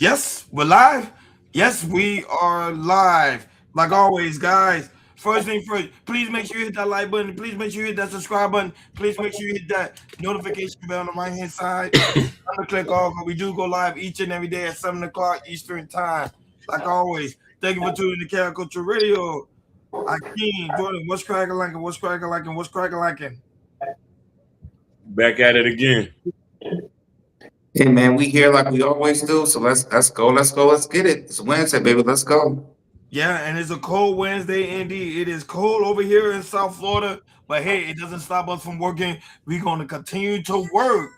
Yes, we're live. Yes, we are live. Like always, guys. First thing first, please make sure you hit that like button. Please make sure you hit that subscribe button. Please make sure you hit that notification bell on the right hand side. I'm gonna click off. We do go live each and every day at 7 o'clock Eastern time. Like always. Thank you for tuning in to Cat Culture Radio. Akeem, Jordan, what's cracking like what's cracking like what's cracking like Back at it again. Hey man, we here like we always do. So let's go, let's get it. It's Wednesday, baby. Let's go. Yeah, and it's a cold Wednesday indeed. It is cold over here in South Florida, but hey, it doesn't stop us from working. We're going to continue to work.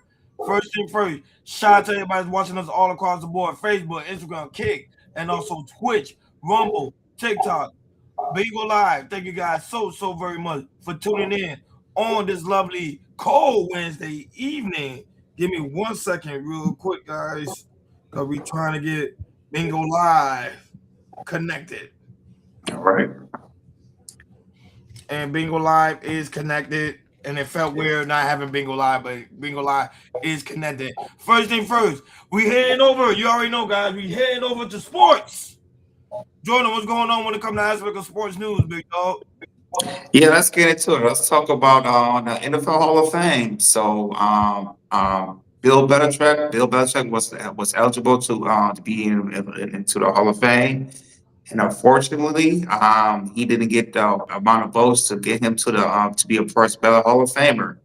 First thing first, shout out to everybody watching us all across the board: Facebook, Instagram, Kick, and also Twitch, Rumble, TikTok, Bingo Live. Thank you guys so very much for tuning in on this lovely cold Wednesday evening. Give me 1 second, real quick, guys, because we trying to get Bingo Live connected. All right. And Bingo Live is connected. And it felt weird not having Bingo Live, but Bingo Live is connected. First thing first, we heading over. You already know, guys. We heading over to sports. Jordan, what's going on when it comes to aspect of sports news, big dog? Yeah, let's get into it. Let's talk about the NFL Hall of Fame. So Bill Belichick was eligible to be into the Hall of Fame. And unfortunately, he didn't get the amount of votes to get him to be a first ballot Hall of Famer.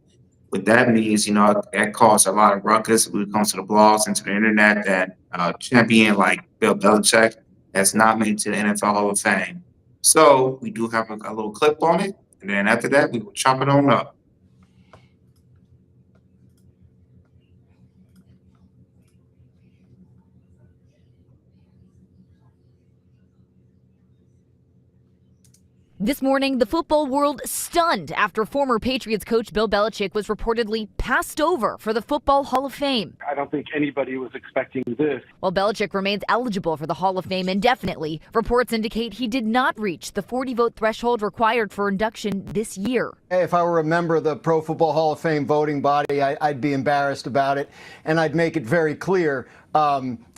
What that means, that caused a lot of ruckus when it comes to the blogs and to the internet that champion like Bill Belichick has not made it to the NFL Hall of Fame. So we do have a little clip on it, and then after that, we will chop it on up. This morning, the football world stunned after former Patriots coach Bill Belichick was reportedly passed over for the Football Hall of Fame. I don't think anybody was expecting this. While Belichick remains eligible for the Hall of Fame indefinitely, reports indicate he did not reach the 40-vote threshold required for induction this year. If I were a member of the Pro Football Hall of Fame voting body, I'd be embarrassed about it, and I'd make it very clear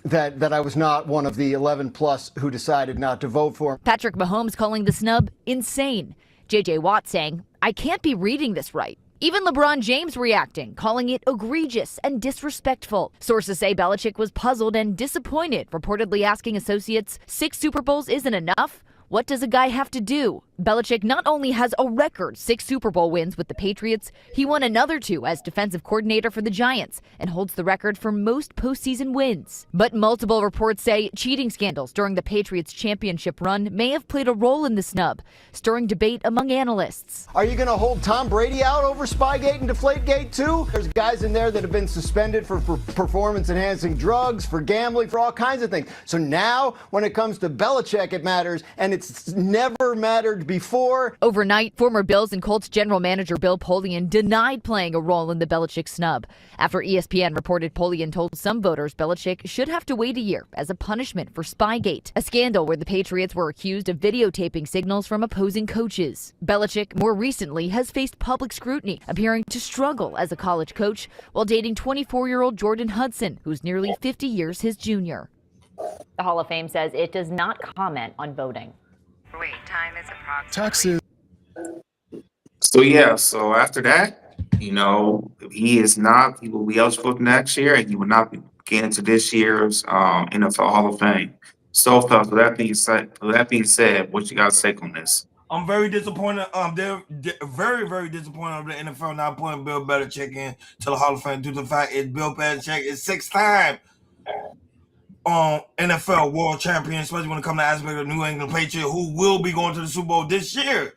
that I was not one of the 11 plus who decided not to vote for him. Patrick Mahomes calling the snub insane. J.J. Watt saying, "I can't be reading this right." Even LeBron James reacting, calling it egregious and disrespectful. Sources say Belichick was puzzled and disappointed, reportedly asking associates, 6 Super Bowls isn't enough? What does a guy have to do? Belichick not only has a record 6 Super Bowl wins with the Patriots, he won another 2 as defensive coordinator for the Giants and holds the record for most postseason wins. But multiple reports say cheating scandals during the Patriots championship run may have played a role in the snub, stirring debate among analysts. Are you going to hold Tom Brady out over Spygate and Deflategate too? There's guys in there that have been suspended for performance-enhancing drugs, for gambling, for all kinds of things. So now, when it comes to Belichick, it matters, and it's never mattered before. Overnight, former Bills and Colts general manager Bill Polian denied playing a role in the Belichick snub. After ESPN reported Polian told some voters Belichick should have to wait a year as a punishment for Spygate, a scandal where the Patriots were accused of videotaping signals from opposing coaches. Belichick, more recently, has faced public scrutiny, appearing to struggle as a college coach while dating 24-year-old Jordan Hudson, who's nearly 50 years his junior. The Hall of Fame says it does not comment on voting. Wait time is approximately. Taxes. So after that, he will be eligible for next year, and he will not be getting into this year's NFL Hall of Fame. So, fellas, with that being said, what you guys take on this? I'm very disappointed. They're very disappointed of the NFL not putting Bill Belichick in to the Hall of Fame due to the fact is Bill Belichick is 6-time NFL world champion, especially when it comes to aspect of New England Patriots, who will be going to the Super Bowl this year.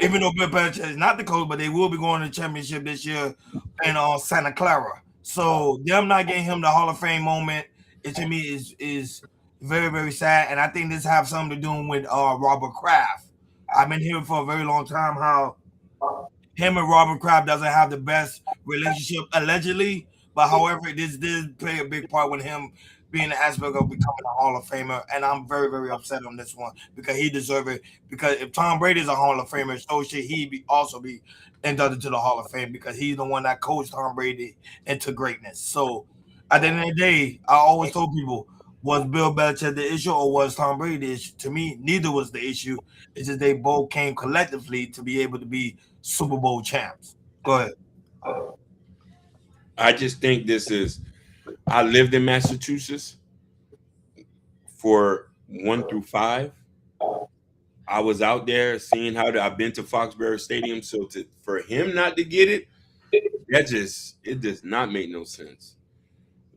Even though Bill Belichick is not the coach, but they will be going to the championship this year in Santa Clara. So them not getting him the Hall of Fame moment, to me is very sad. And I think this have something to do with Robert Kraft. I've been hearing for a very long time how him and Robert Kraft doesn't have the best relationship allegedly, but however, this did play a big part with him being the aspect of becoming a Hall of Famer, and I'm very upset on this one because he deserves it. Because if Tom Brady is a Hall of Famer, so should he also be inducted to the Hall of Fame because he's the one that coached Tom Brady into greatness. So at the end of the day, I always told people Was Bill Belichick the issue or was Tom Brady the issue? To me, neither was the issue. It's just they both came collectively to be able to be Super Bowl champs. Go ahead. I just think this is. I lived in Massachusetts for 1 through 5. I was out there seeing I've been to Foxborough Stadium. So for him not to get it, it does not make no sense.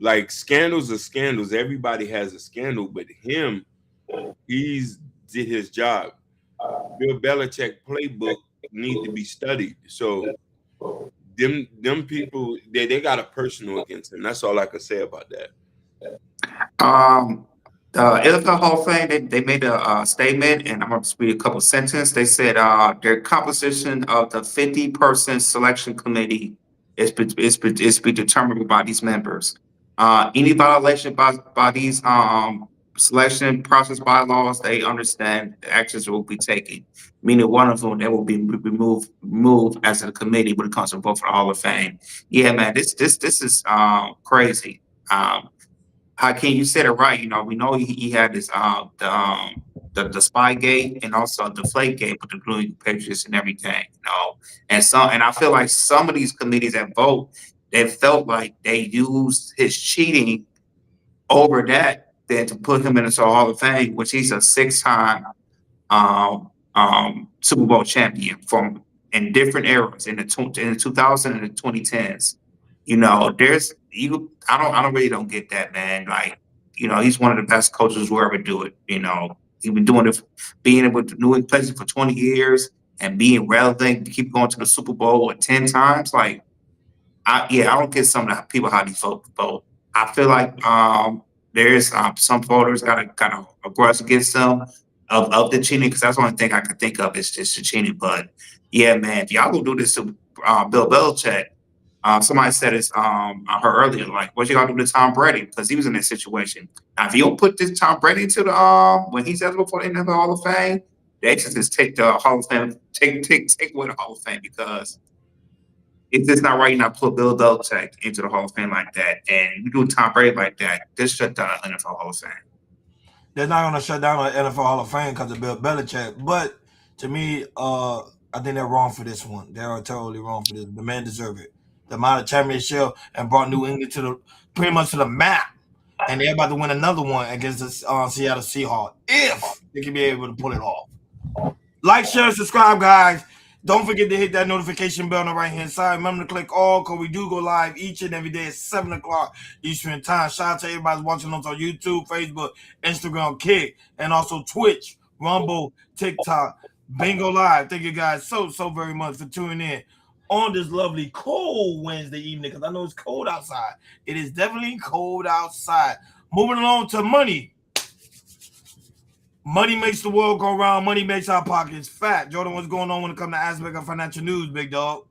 Like, scandals are scandals. Everybody has a scandal, but him, he's did his job. Bill Belichick playbook need to be studied. So them people, they got a personal against him. That's all I could say about that. The NFL Hall of Fame, they made a statement, and I'm going to read a couple sentences. They said their composition of the 50-person selection committee is to be determined by these members. Any violation by these selection process bylaws, they understand the actions will be taken. Meaning one of them, they will be removed as a committee when it comes to vote for the Hall of Fame. Yeah, man, this is crazy. Hakeem, you said it right. You know, we know he had this the spy gate and also the deflate gate with the Blue Patriots and everything. You know, and I feel like some of these committees that vote, they felt like they used his cheating over that than to put him in the Hall of Fame, which he's a 6-time Super Bowl champion from in different eras in the 2000 and the 2010s. You know, I don't really get that, man. Like, you know, he's one of the best coaches who ever do it. You know, he's been doing it, being with the New England Patriots for 20 years and being relevant, to keep going to the Super Bowl 10 times. Like, I don't get some of the people how they vote. I feel like there's some voters got a grudge against them of the cheating, because that's the only thing I could think of is just the cheating. But yeah, man, if y'all gonna do this to Bill Belichick. Somebody said it's I heard earlier, like, what you gonna do to Tom Brady? Because he was in that situation. Now, if you don't put this Tom Brady into the when he's eligible for the NFL Hall of Fame, they just take the Hall of Fame, take away the Hall of Fame, because it's just not right. You not put Bill Belichick into the Hall of Fame like that, and you do Tom Brady like that, just shut down the NFL Hall of Fame. They're not gonna shut down the NFL Hall of Fame because of Bill Belichick, but to me, I think they're wrong for this one. They are totally wrong for this. The man deserves it. The amount of championship and brought New England pretty much to the map, and they're about to win another one against the Seattle Seahawks if they can be able to pull it off. Like, share, subscribe, guys. Don't forget to hit that notification bell on the right hand side. Remember to click all, because we do go live each and every day at 7 o'clock Eastern time. Shout out to everybody watching us on YouTube, Facebook, Instagram, Kick, and also Twitch, Rumble, TikTok, Bingo Live. Thank you guys so very much for tuning in on this lovely cold Wednesday evening, because I know it's cold outside. It is definitely cold outside. Moving along to money. Money makes the world go round. Money makes our pockets fat. Jordan, what's going on when it comes to aspect of financial news, big dog?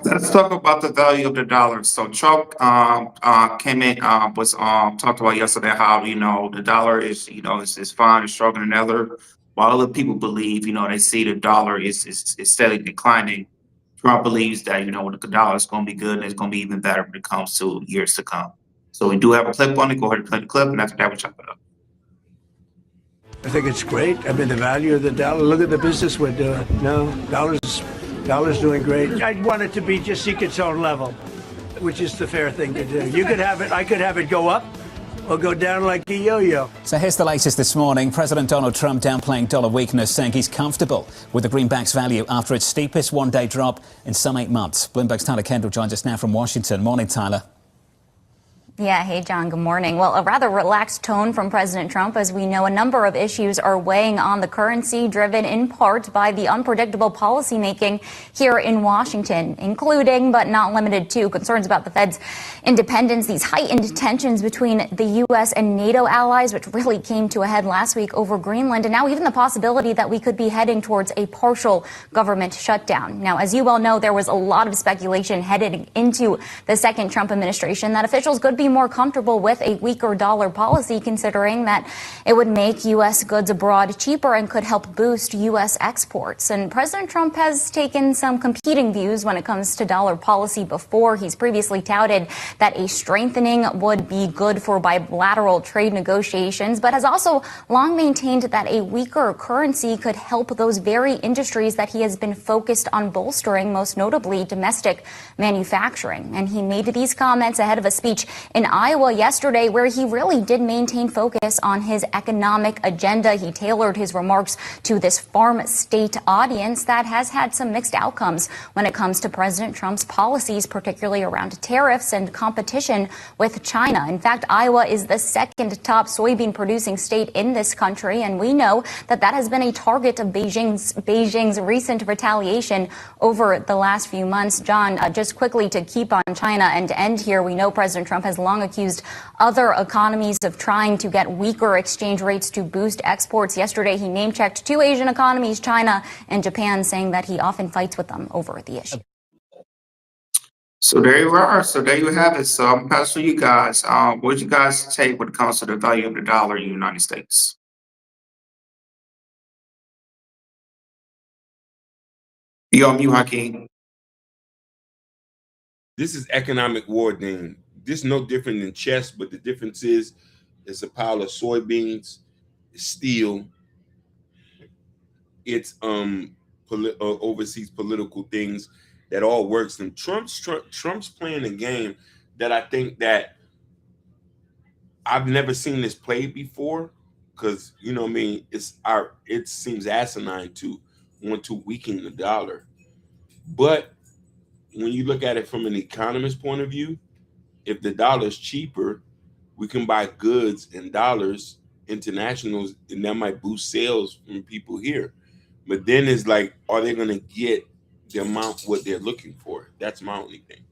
Let's talk about the value of the dollar. So Trump came in, was talked about yesterday how, you know, the dollar is, you know, it's fine, it's stronger than ever. While other people believe, you know, they see the dollar is steadily declining. Trump believes that, you know, the dollar is going to be good and it's going to be even better when it comes to years to come. So we do have a clip on it. Go ahead and play the clip, and after that, we'll chop it up. I think it's great. I mean, the value of the dollar. Look at the business we're doing. No, dollar's doing great. I want it to be just seek its own level, which is the fair thing to do. You could have it. I could have it go up or go down like a yo-yo. So here's the latest this morning. President Donald Trump downplaying dollar weakness, saying he's comfortable with the greenback's value after its steepest one-day drop in some 8 months. Bloomberg's Tyler Kendall joins us now from Washington. Morning, Tyler. Yeah, hey, John, good morning. Well, a rather relaxed tone from President Trump. As we know, a number of issues are weighing on the currency, driven in part by the unpredictable policymaking here in Washington, including but not limited to concerns about the Fed's independence, these heightened tensions between the U.S. and NATO allies, which really came to a head last week over Greenland, and now even the possibility that we could be heading towards a partial government shutdown. Now, as you well know, there was a lot of speculation headed into the second Trump administration that officials could be more comfortable with a weaker dollar policy, considering that it would make U.S. goods abroad cheaper and could help boost U.S. exports. And President Trump has taken some competing views when it comes to dollar policy before. He's previously touted that a strengthening would be good for bilateral trade negotiations, but has also long maintained that a weaker currency could help those very industries that he has been focused on bolstering, most notably domestic manufacturing. And he made these comments ahead of a speech in Iowa yesterday where he really did maintain focus on his economic agenda. He tailored his remarks to this farm state audience that has had some mixed outcomes when it comes to President Trump's policies, particularly around tariffs and competition with China. In fact, Iowa is the second top soybean producing state in this country, and we know that that has been a target of Beijing's recent retaliation over the last few months. John, just quickly to keep on China and to end here, we know President Trump has long accused other economies of trying to get weaker exchange rates to boost exports. Yesterday, he name-checked two Asian economies, China and Japan, saying that he often fights with them over the issue. So there you are. So there you have it. So I'm passing you guys. What did you guys take when it comes to the value of the dollar in the United States? You on mute, Hakeem. This is economic war, Dean. This is no different than chess, but the difference is it's a pile of soybeans, steel, it's overseas political things that all works. And Trump's playing a game that I think that I've never seen this played before, because you know what I mean, it seems asinine to want to weaken the dollar. But when you look at it from an economist point of view, if the dollar is cheaper, we can buy goods in dollars, internationals, and that might boost sales from people here. But then it's like, are they going to get the amount what they're looking for? That's my only thing.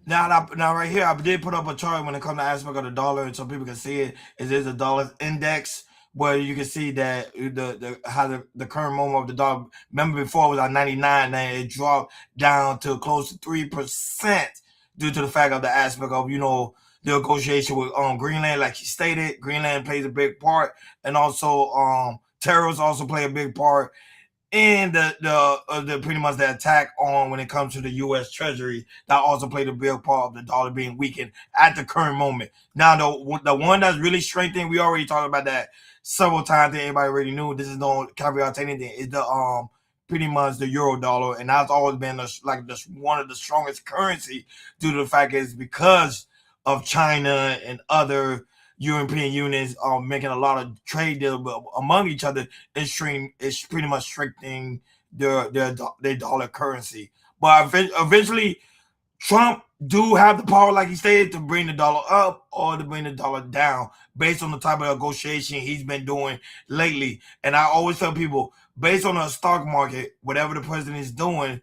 Now, right here, I did put up a chart when it comes to aspect of the dollar, and so people can see it. There's a dollar index where you can see that the current moment of the dollar. Remember before it was at 99, and it dropped down to close to 3% due to the fact of the aspect of the negotiation with Greenland, like you stated. Greenland plays a big part, and also terrorists also play a big part. And the pretty much the attack on when it comes to the U.S. Treasury, that also played a big part of the dollar being weakened at the current moment. Now, the one that's really strengthened, we already talked about that several times. That everybody already knew. This is no caveat to anything. Is the pretty much the euro dollar, and that's always been one of the strongest currency due to the fact is because of China and other European unions are making a lot of trade deals among each other. It's pretty much strengthening their dollar currency. But eventually, Trump do have the power, like he stated, to bring the dollar up or to bring the dollar down based on the type of negotiation he's been doing lately. And I always tell people, based on the stock market, whatever the president is doing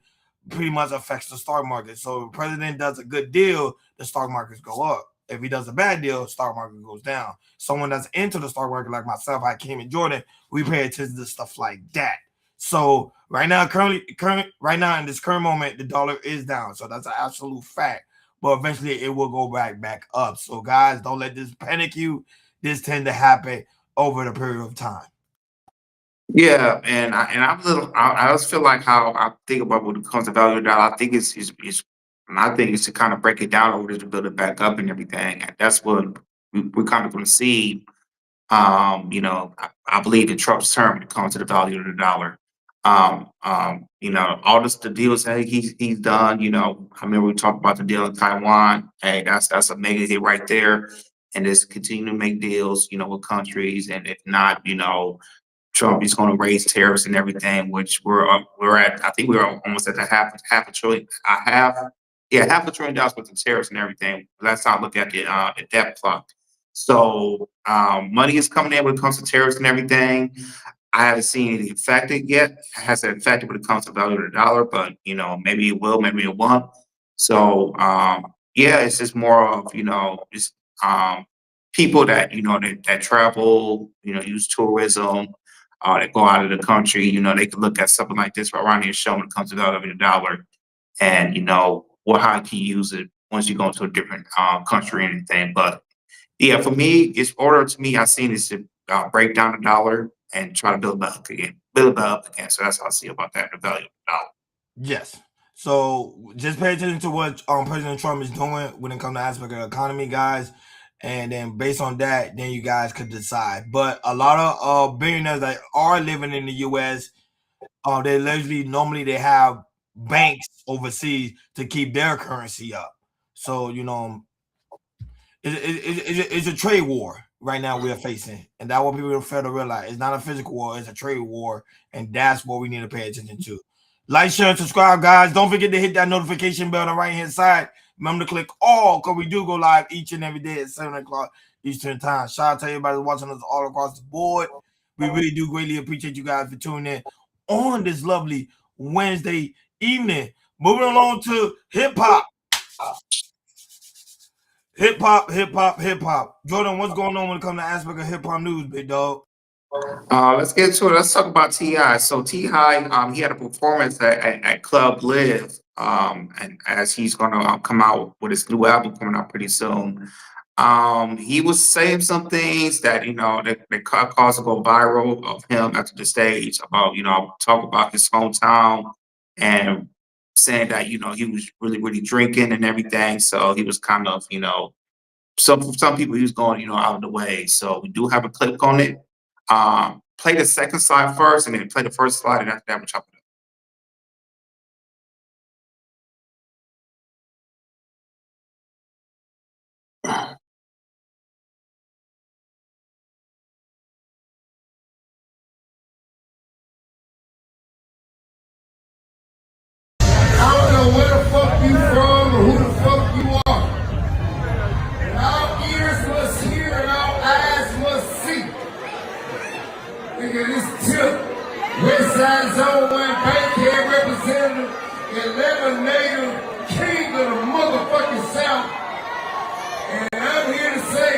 pretty much affects the stock market. So if the president does a good deal, the stock markets go up. If he does a bad deal, stock market goes down. Someone that's into the stock market like myself, Hakeem and Jordan, we pay attention to stuff like that. So right now in this current moment, the dollar is down. So that's an absolute fact. But eventually it will go back up. So guys, don't let this panic you. This tend to happen over the period of time. Yeah, and I just feel like how I think about when it comes to value of the dollar. I think it's to kind of break it down over to build it back up and everything. And that's what we're kind of going to see. I believe in Trump's term when it comes to the value of the dollar. All the deals that he's done. I remember we talked about the deal in Taiwan. Hey, that's a mega hit right there. And just continue to make deals, with countries. And if not, Trump is going to raise tariffs and everything, which we're at. I think we're almost at the half a trillion. $500 billion with the tariffs and everything. Let's not look at the debt clock. So money is coming in when it comes to tariffs and everything. I haven't seen it affected yet. It hasn't affected when it comes to value of the dollar, but maybe it will, maybe it won't. So it's just more of just people that that travel, use tourism, that go out of the country. They could look at something like this around here show when it comes to value of the dollar, and how can you use it once you go into a different country or anything. But yeah, for me, it's order to me. I seen this to break down the dollar and try to build it back again, build it back up again. So that's how I see about that, the value of the dollar. Yes. So just pay attention to what President Trump is doing when it comes to aspect of the economy, guys. And then based on that, then you guys could decide. But a lot of billionaires that are living in the U.S., they normally they have banks overseas to keep their currency up. So, it's a trade war right now we're facing. And that's what people fail to realize. It's not a physical war, it's a trade war. And that's what we need to pay attention to. Like, share, and subscribe, guys. Don't forget to hit that notification bell on the right-hand side. Remember to click all, because we do go live each and every day at 7 o'clock Eastern Time. Shout out to everybody watching us all across the board. We really do greatly appreciate you guys for tuning in on this lovely Wednesday evening. Moving along to hip-hop. Hip-hop. Jordan, what's going on when it comes to aspect of hip-hop news, big dog? Let's get to it. Let's talk about T.I. So T.I., he had a performance at Club Live, and as he's gonna come out with his new album coming out pretty soon. He was saying some things that that caused to go viral of him after the stage about talk about his hometown and saying that he was really drinking and everything. So he was kind of some people he was going out of the way. So we do have a clip on it. Play the second slide first, and then play the first slide, and after that, we'll chop it up. I don't know where the fuck you from or who the fuck you are. And our ears must hear and our eyes must see. Nigga, this tip. Westside Zone 1 Bankhead representative, 11 native king of the motherfucking South. And I'm here to say,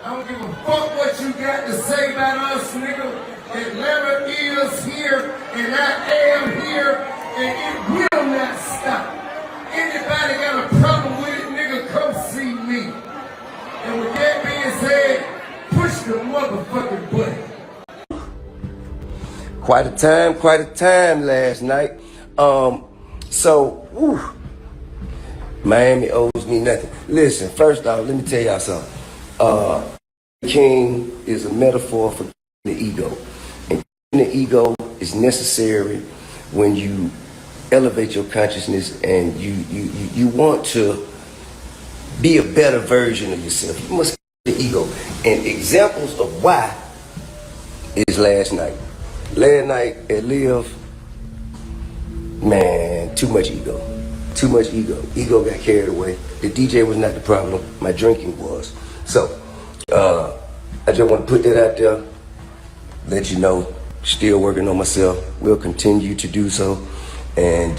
I don't give a fuck what you got to say about us, nigga. Atlanta is here, and I am here, and it will not stop. Anybody got a problem with it, nigga, come see me. And with that being said, push the motherfucking button. Quite a time last night. Miami owes me nothing. Listen, first off, let me tell y'all something. King is a metaphor for the ego. And the ego is necessary when you elevate your consciousness and you want to be a better version of yourself. You must the ego. And examples of why is last night. Last night at Live, man, too much ego. Too much ego. Ego got carried away. The DJ was not the problem. My drinking was. So, I just want to put that out there. Let you know, still working on myself. We'll continue to do so. And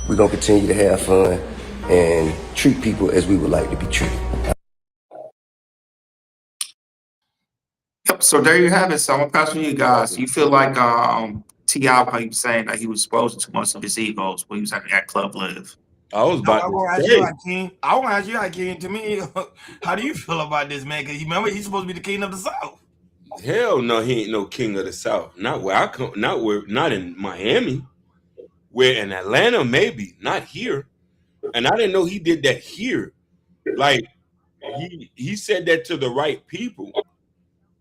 we're going to continue to have fun and treat people as we would like to be treated. Yep. So there you have it. So I'm gonna pass to you guys. You feel like T.I., how you saying that he was exposed to too much of his egos when he was at Club Live? I was about to say. I want to ask you, Hakeem, to me, how do you feel about this, man? Because remember, he's supposed to be the king of the South. Hell no, he ain't no king of the South. Not where I come. Not in Miami. Where in Atlanta, maybe. Not here. And I didn't know he did that here. Like he said that to the right people.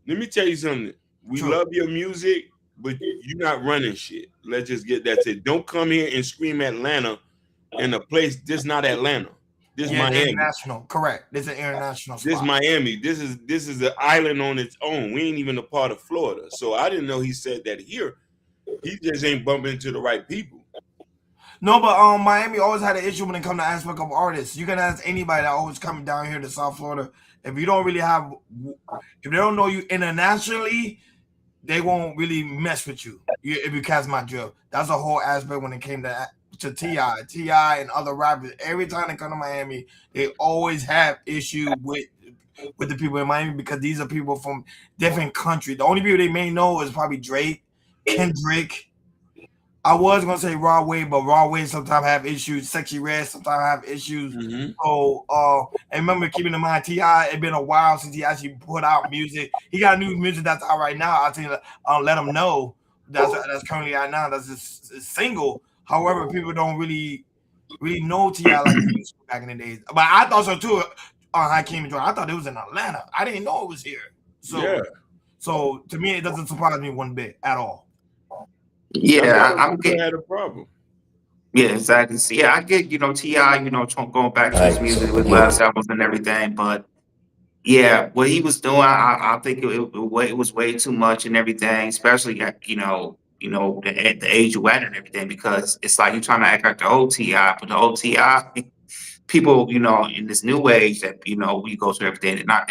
Let me tell you something. We love your music, but you're not running shit. Let's just get that said. Don't come here and scream Atlanta in a place. This not Atlanta. This Miami. International, correct. This is an international spot. This Miami. This is an island on its own. We ain't even a part of Florida. So I didn't know he said that here. He just ain't bumping into the right people. No, but Miami always had an issue when it comes to aspect of artists. You can ask anybody that always coming down here to South Florida. If you don't really if they don't know you internationally, they won't really mess with you. If you catch my drift, that's a whole aspect when it came to T.I. and other rappers. Every time they come to Miami, they always have issue with the people in Miami because these are people from different countries. The only people they may know is probably Drake, Kendrick, I was gonna say Raw Wave, but Raw Wave sometimes have issues. Sexy Red sometimes have issues. So, and remember, keeping in mind, T.I., it's been a while since he actually put out music. He got new music that's out right now. I think I'll let him know that's currently out now. That's his single. However, people don't really know T.I. like they used to back in the days. But I thought so too. Hakeem and Jordan. I thought it was in Atlanta. I didn't know it was here. So to me, it doesn't surprise me one bit at all. Yeah, I'm getting had a problem. Yeah, exactly. So, yeah, I get, T.I., going back to his music with last albums and everything, but yeah, what he was doing, I think it was way too much and everything, especially at, the age you at and everything, because it's like you're trying to act like the old T.I., but the old T.I., people, in this new age that, we go through everything, they're not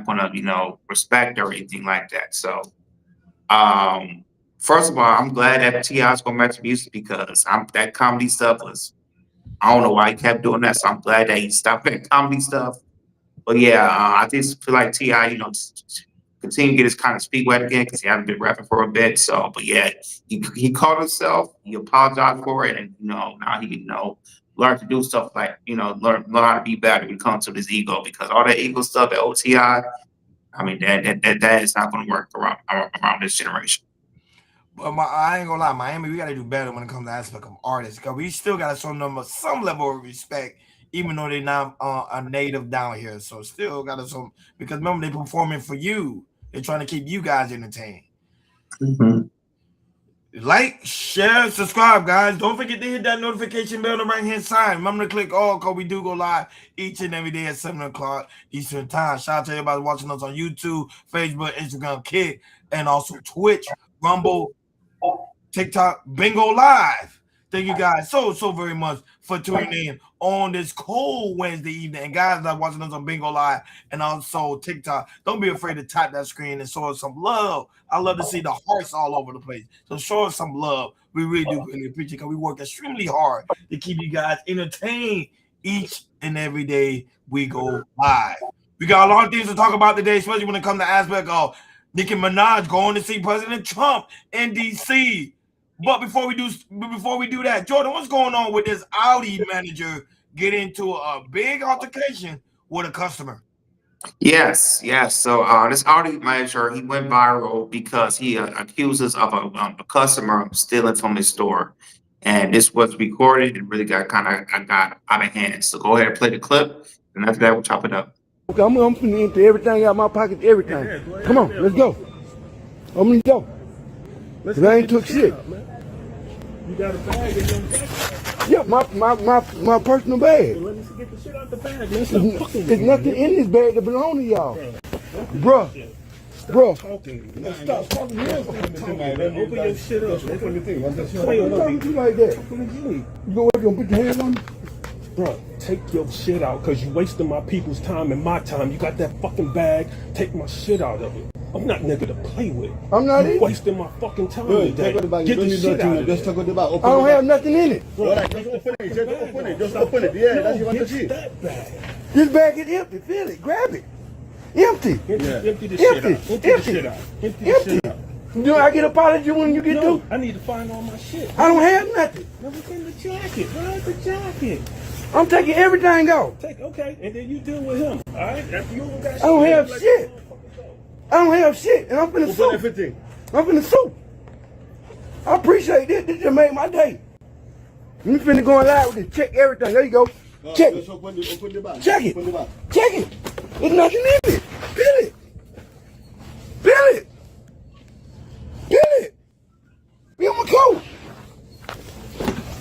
gonna, respect or anything like that. So, first of all, I'm glad that T.I.'s going back to music because that comedy stuff was, I don't know why he kept doing that. So I'm glad that he stopped that comedy stuff. But yeah, I just feel like T.I., continue to get his kind of speed wet again because he hasn't been rapping for a bit. So, but yeah, he caught himself. He apologized for it, and now he learn to do stuff like learn how to be better when it comes to his ego, because all that ego stuff at OTI, I mean that is not going to work around this generation. But I ain't gonna lie, Miami, we gotta do better when it comes to aspect of artists, because we still gotta show them some level of respect, even though they're not a native down here. So still gotta show, because remember they performing for you. They're trying to keep you guys entertained. Like, share, subscribe, guys. Don't forget to hit that notification bell on the right hand side. Remember to click all, because we do go live each and every day at 7 o'clock Eastern Time. Shout out to everybody watching us on YouTube, Facebook, Instagram, Kick, and also Twitch, Rumble, TikTok, Bingo Live. Thank you guys so very much for tuning in on this cold Wednesday evening. And guys that are watching us on Bingo Live and also TikTok, don't be afraid to tap that screen and show us some love. I love to see the hearts all over the place. So show us some love. We really do really appreciate it, because we work extremely hard to keep you guys entertained each and every day we go live. We got a lot of things to talk about today, especially when it comes to aspect of Nicki Minaj going to see President Trump in D.C. But before we do that, Jordan, what's going on with this Audi manager getting into a big altercation with a customer? Yes. So this Audi manager, he went viral because he accuses of a customer stealing from his store, and this was recorded and really got out of hand. So go ahead and play the clip, and after that we'll chop it up. Okay, I'm finna empty everything out of my pocket, everything. Come on, let's go. Open the door. Cause I ain't took shit. You got a bag in your jacket? Yeah, my personal bag. Well, let me get the shit out the bag. There's nothing in this bag that belongs to y'all. Bruh. Stop talking. Open your shit up. Open the thing. I'm talking to you like that. You gonna put your hands on me? Bro, take your shit out, because you wasting my people's time and my time. You got that fucking bag. Take my shit out of it. I'm not nigga to play with. I'm not you wasting my fucking time today. Get the shit out of it. I don't have nothing in it. Right, just open it. Just open it. Yeah, that's what I see. That bag. This bag is empty. Feel it. Grab it. Empty. Empty the shit out. Empty the shit out. Empty the shit out. Do I get apology when you get through? I need to find all my shit. I don't have nothing. No, it's in the jacket. Where's the jacket? I'm taking everything out. Okay, and then you deal with him. All right? After you got I don't have shit. I don't have shit, and I'm finna sue. Everything. I'm finna sue. I appreciate this. This just made my day. You finna go live with this. Check everything. There you go. Check it. Open the bag. Check it. Open the bag. Check it. There's nothing in it. Feel it. Feel it. Feel it. Be on my coat.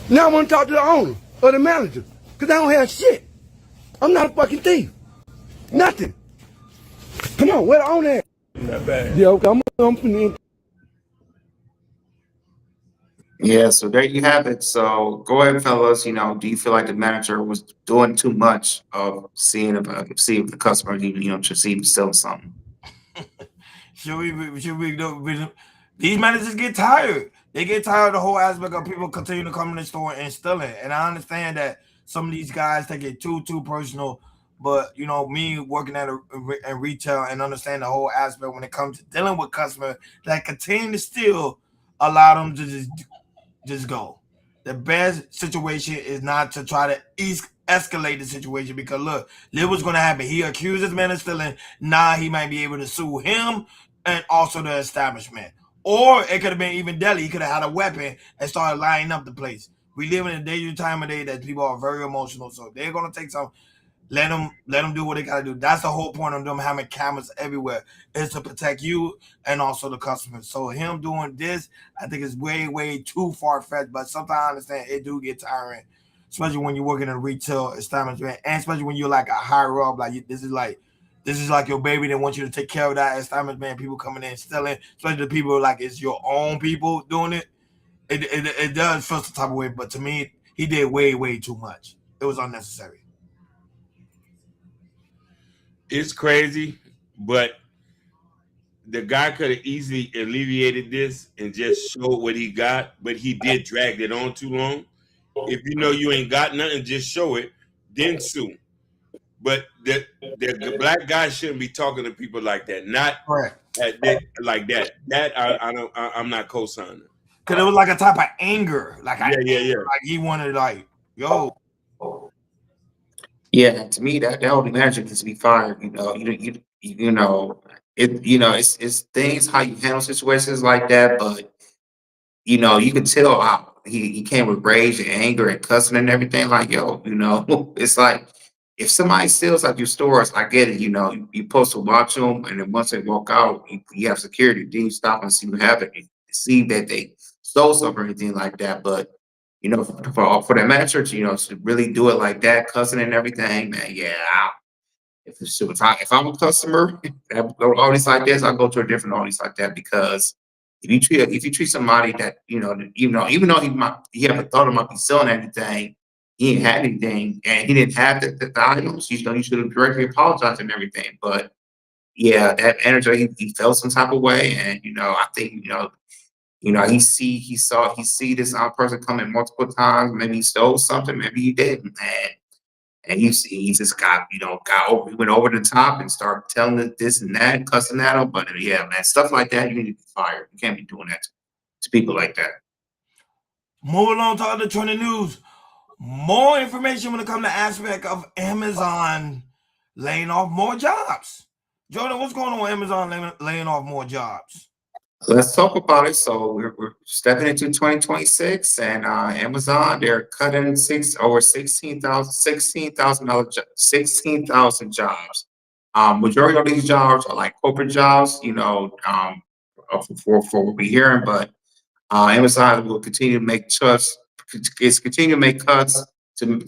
Now I want to talk to the owner or the manager, because I don't have shit. I'm not a fucking thief. Nothing. Come on, where the owner at? Not bad. Yeah, okay, I'm finna. Yeah, so there you have it. So go ahead, fellas. Do you feel like the manager was doing too much of seeing if the customer, should see him stealing something? Should we do? These managers get tired. They get tired of the whole aspect of people continue to come in the store and stealing. And I understand that some of these guys take it too personal. But me working at in retail and understand the whole aspect when it comes to dealing with customers that continue to steal, allow them to just just go. The best situation is not to try to escalate the situation, because look what's going to happen. He accused this man of stealing. Now he might be able to sue him and also the establishment. Or it could have been even deadly. He could have had a weapon and started lining up the place. We live in a dangerous time of day that people are very emotional, so they're going to take some. Let them do what they got to do. That's the whole point of them having cameras everywhere, is to protect you and also the customers. So him doing this, I think, is way too far-fetched. But sometimes I understand it do get tiring, especially when you're working in a retail establishment, and especially when you're like a higher up. Like this is like your baby. They want you to take care of that establishment. People coming in stealing, especially the people like it's your own people doing it. It does feel some type of way. But to me, he did way too much. It was unnecessary. It's crazy, but the guy could have easily alleviated this and just showed what he got, but he did drag it on too long. If you know you ain't got nothing, just show it, then sue. But the black guy shouldn't be talking to people like that. Not like that. I'm not co-signing. Because it was like a type of anger. Like yeah. Like he wanted yo. Yeah, to me that whole manager needs to be fired. It's things how you handle situations like that, but you can tell how he came with rage and anger and cussing and everything. Like, it's like if somebody steals out your stores, I get it. You're supposed to watch them, and then once they walk out, you have security. Then you stop and see what happened, see that they stole something or anything like that. But for that manager to really do it like that, cussing and everything, man, yeah. If I'm a customer at an audience like this, I'll go to a different audience like that, because if you treat somebody that even though he haven't thought about be selling anything, he ain't had anything, and he didn't have the items, you should have directly apologized and everything. But yeah, that energy, he felt some type of way, and I think he see this person coming multiple times. Maybe he stole something, maybe he didn't, man. And he just he went over the top and started telling it this and that, cussing at him. But yeah, man, stuff like that, you need to be fired. You can't be doing that to people like that. Moving on to other trending news. More information when it comes to aspect of Amazon laying off more jobs. Jordan, what's going on with Amazon laying off more jobs? Let's talk about it. So we're stepping into 2026, and Amazon, they're cutting over 16,000 jobs. Majority of these jobs are like corporate jobs, for what we're hearing. But Amazon will continue to make cuts. Continue to make cuts to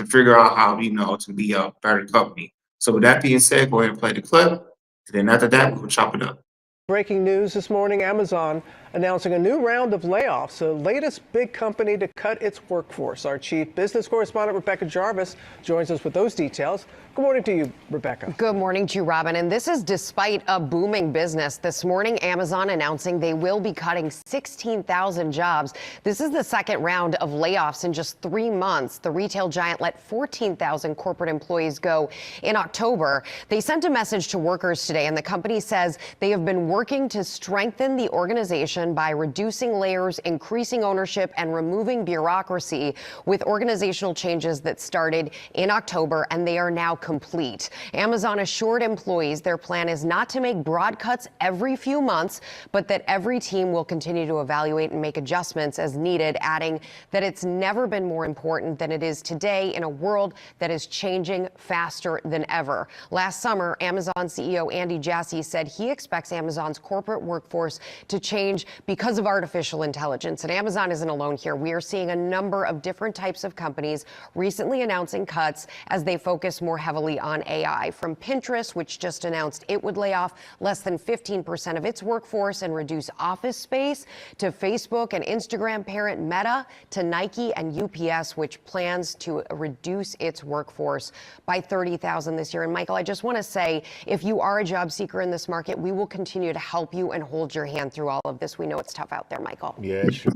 figure out how to be a better company. So with that being said, go ahead and play the clip. And then after that, we'll chop it up. Breaking news this morning, Amazon announcing a new round of layoffs, the latest big company to cut its workforce. Our chief business correspondent, Rebecca Jarvis, joins us with those details. Good morning to you, Rebecca. Good morning to you, Robin. And this is despite a booming business. This morning, Amazon announcing they will be cutting 16,000 jobs. This is the second round of layoffs in just 3 months. The retail giant let 14,000 corporate employees go in October. They sent a message to workers today, and the company says they have been working to strengthen the organization by reducing layers, increasing ownership, and removing bureaucracy with organizational changes that started in October, and they are now complete. Amazon assured employees their plan is not to make broad cuts every few months, but that every team will continue to evaluate and make adjustments as needed, adding that it's never been more important than it is today in a world that is changing faster than ever. Last summer, Amazon CEO Andy Jassy said he expects Amazon's corporate workforce to change because of artificial intelligence. And Amazon isn't alone here. We are seeing a number of different types of companies recently announcing cuts as they focus more heavily on AI, from Pinterest, which just announced it would lay off less than 15% of its workforce and reduce office space, to Facebook and Instagram parent Meta, to Nike and UPS, which plans to reduce its workforce by 30,000 this year. And Michael, I just want to say, if you are a job seeker in this market, we will continue to help you and hold your hand through all of this. We know it's tough out there, Michael. Yeah, sure.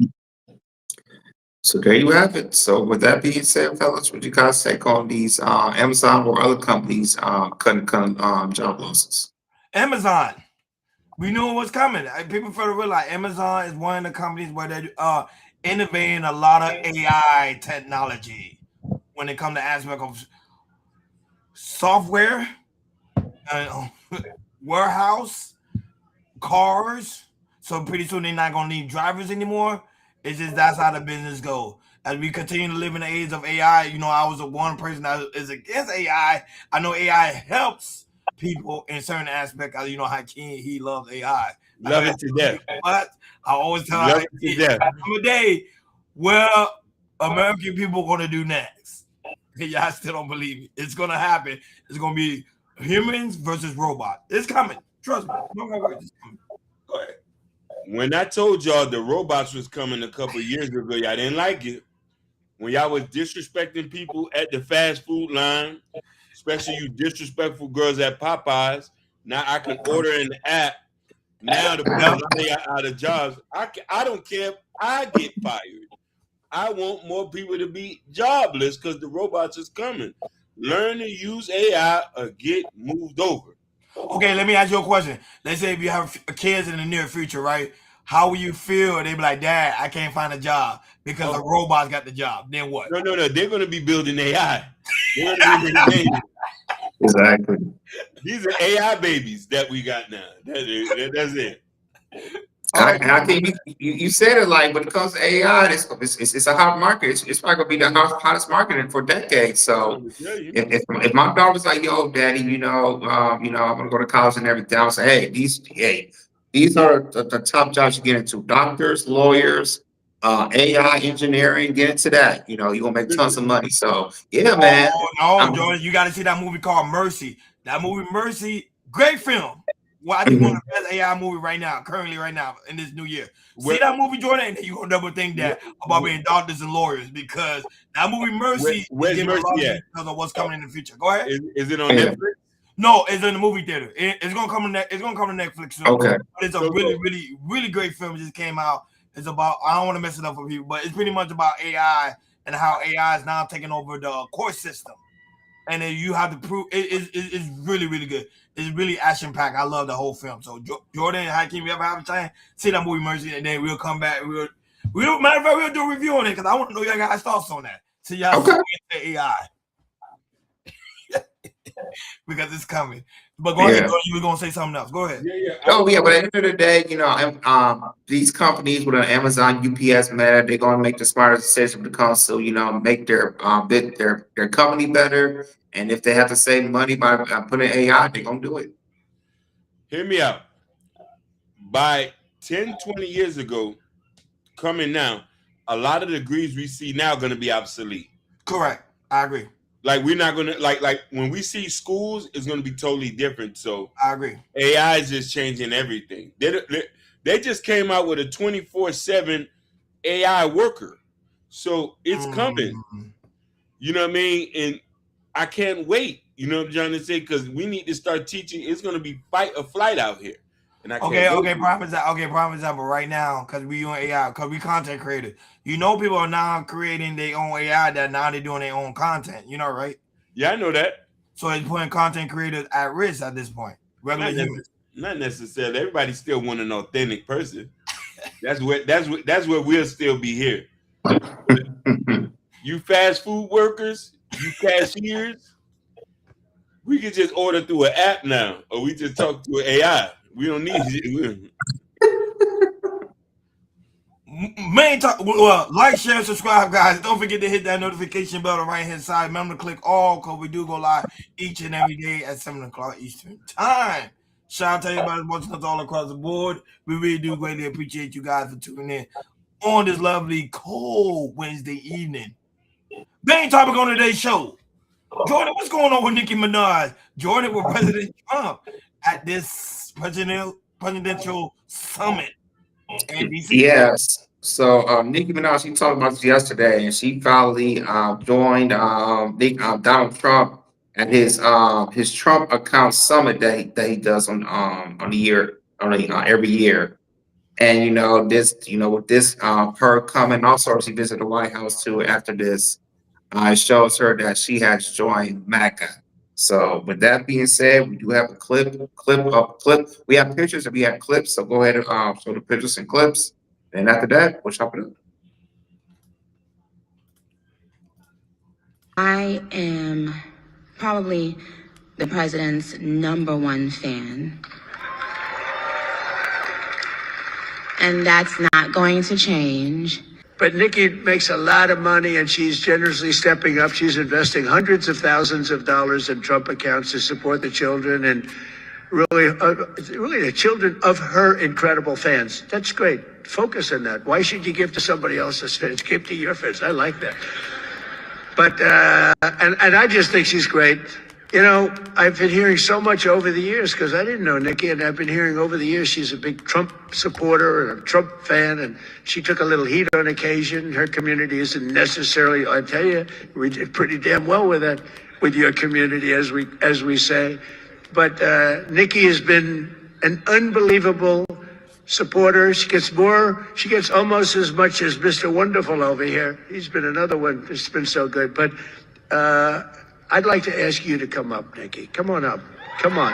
So there you have it. So with that being said, fellas, what you guys take on these Amazon or other companies cutting job losses? Amazon, we knew it was coming. People fail to realize Amazon is one of the companies where innovating a lot of AI technology when it comes to aspect of software, warehouse, cars. So pretty soon they're not gonna need drivers anymore. It's just that's how the business goes. As we continue to live in the age of AI, I was one person that is against AI. I know AI helps people in certain aspects. Hakeem, he loves AI. Love it to death. But I always tell Love it to death. a day, well, American people are gonna do next. Y'all still don't believe it. It's gonna happen. It's gonna be humans versus robots. It's coming. Trust me. No more words. It's coming. Go ahead. When I told y'all the robots was coming a couple years ago, y'all didn't like it. When y'all was disrespecting people at the fast food line, especially you disrespectful girls at Popeyes. Now I can order in the app. Now the people out of jobs. I don't care if I get fired. I want more people to be jobless because the robots is coming. Learn to use AI or get moved over. Okay, let me ask you a question. Let's say if you have kids in the near future, right? How will you feel? They be like, Dad, I can't find a job because the robots got the job. Then what? No. They're going to be building AI. They're going to be building Exactly. These are AI babies that we got now. That's it. And I think you said it like when it comes to AI, it's a hot market. It's probably gonna be the hottest market for decades. So if my daughter's like, yo, daddy, I'm gonna go to college and everything, I'll say, these are the top jobs you get into: doctors, lawyers, AI engineering. Get into that. You're gonna make tons of money. So yeah, man. No, Jordan, you got to see that movie called Mercy. That movie, Mercy, great film. Well, I think one of the best AI movie currently right now in this new year. See that movie, Jordan, and then you're gonna double think that about being doctors and lawyers, because that movie Mercy where's Mercy at? Because of what's coming in the future. Go ahead. Is it on Netflix? No, it's in the movie theater. It's gonna come to Netflix soon. Okay. But it's a really great film. It just came out. It's about, I don't want to mess it up for people, but it's pretty much about AI and how AI is now taking over the court system. And then you have to prove it's really good. It's really action packed. I love the whole film. So Jordan and Hakeem, we ever have a time, see that movie Mercy, and then we'll come back. Matter of fact, we'll do a review on it because I want to know y'all guys' thoughts on that. So y'all see the AI because it's coming. But go ahead, Jordan, you were gonna say something else. Go ahead. Oh yeah, but at the end of the day, these companies with Amazon, UPS, Meta, they're gonna make the smartest decision to come to, make their company better. And if they have to save money by putting AI, they're gonna do it. Hear me out. By 10, 20 years ago, coming now, a lot of the degrees we see now are gonna be obsolete. Correct. I agree. Like we're not gonna like when we see schools, it's gonna be totally different. So I agree. AI is just changing everything. They just came out with a 24/7 AI worker, so it's coming. You know what I mean? And I can't wait. You know what I'm trying to say? Because we need to start teaching. It's gonna be fight or flight out here. And I prime example right now, because we on AI, because we content creators. People are now creating their own AI that now they're doing their own content. Right? Yeah, I know that. So it's putting content creators at risk at this point. Regular humans. Not necessarily. Everybody still want an authentic person. That's where we'll still be here. You fast food workers, you cashiers, we can just order through an app now, or we just talk to an AI. We don't need it. Like, share, subscribe, guys. Don't forget to hit that notification bell on the right hand side. Remember to click all, because we do go live each and every day at 7 o'clock Eastern time. Shout out to everybody watching us all across the board. We really do greatly appreciate you guys for tuning in on this lovely cold Wednesday evening. Main topic on today's show: Jordan, what's going on with Nicki Minaj? Jordan with President Trump at this presidential summit in DC. Yes. So Nicki Minaj, she talked about this yesterday, and she finally joined Donald Trump at his Trump account summit that he does on every year. And with this her coming, also she visited the White House too after this. It shows her that she has joined MAGA. So with that being said, we do have a clip. We have pictures and we have clips. So go ahead and show the pictures and clips. And after that, we'll chop it up. I am probably the president's #1 fan. And that's not going to change. But Nicki makes a lot of money, and she's generously stepping up. She's investing hundreds of thousands of dollars in Trump accounts to support the children and really the children of her incredible fans. That's great. Focus on that. Why should you give to somebody else's fans? Give to your fans. I like that. But and I just think she's great. You know, I've been hearing so much over the years because I didn't know Nicki, and I've been hearing over the years she's a big Trump supporter and a Trump fan, and she took a little heat on occasion. Her community isn't necessarily, I tell you, we did pretty damn well with that, with your community, as we say. But Nicki has been an unbelievable supporter. She gets almost as much as Mr. Wonderful over here. He's been another one that's been so good. But I'd like to ask you to come up, Nicki. Come on up. Come on.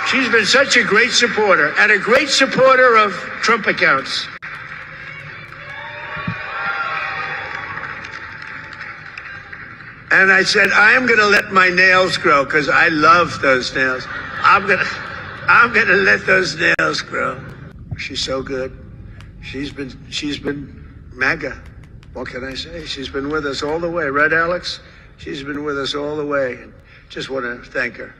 She's been such a great supporter and a great supporter of Trump accounts. And I said, I am going to let my nails grow because I love those nails. I'm going to let those nails grow. She's so good. She's been MAGA. What can I say? She's been with us all the way. Right, Alex? She's been with us all the way. Just want to thank her.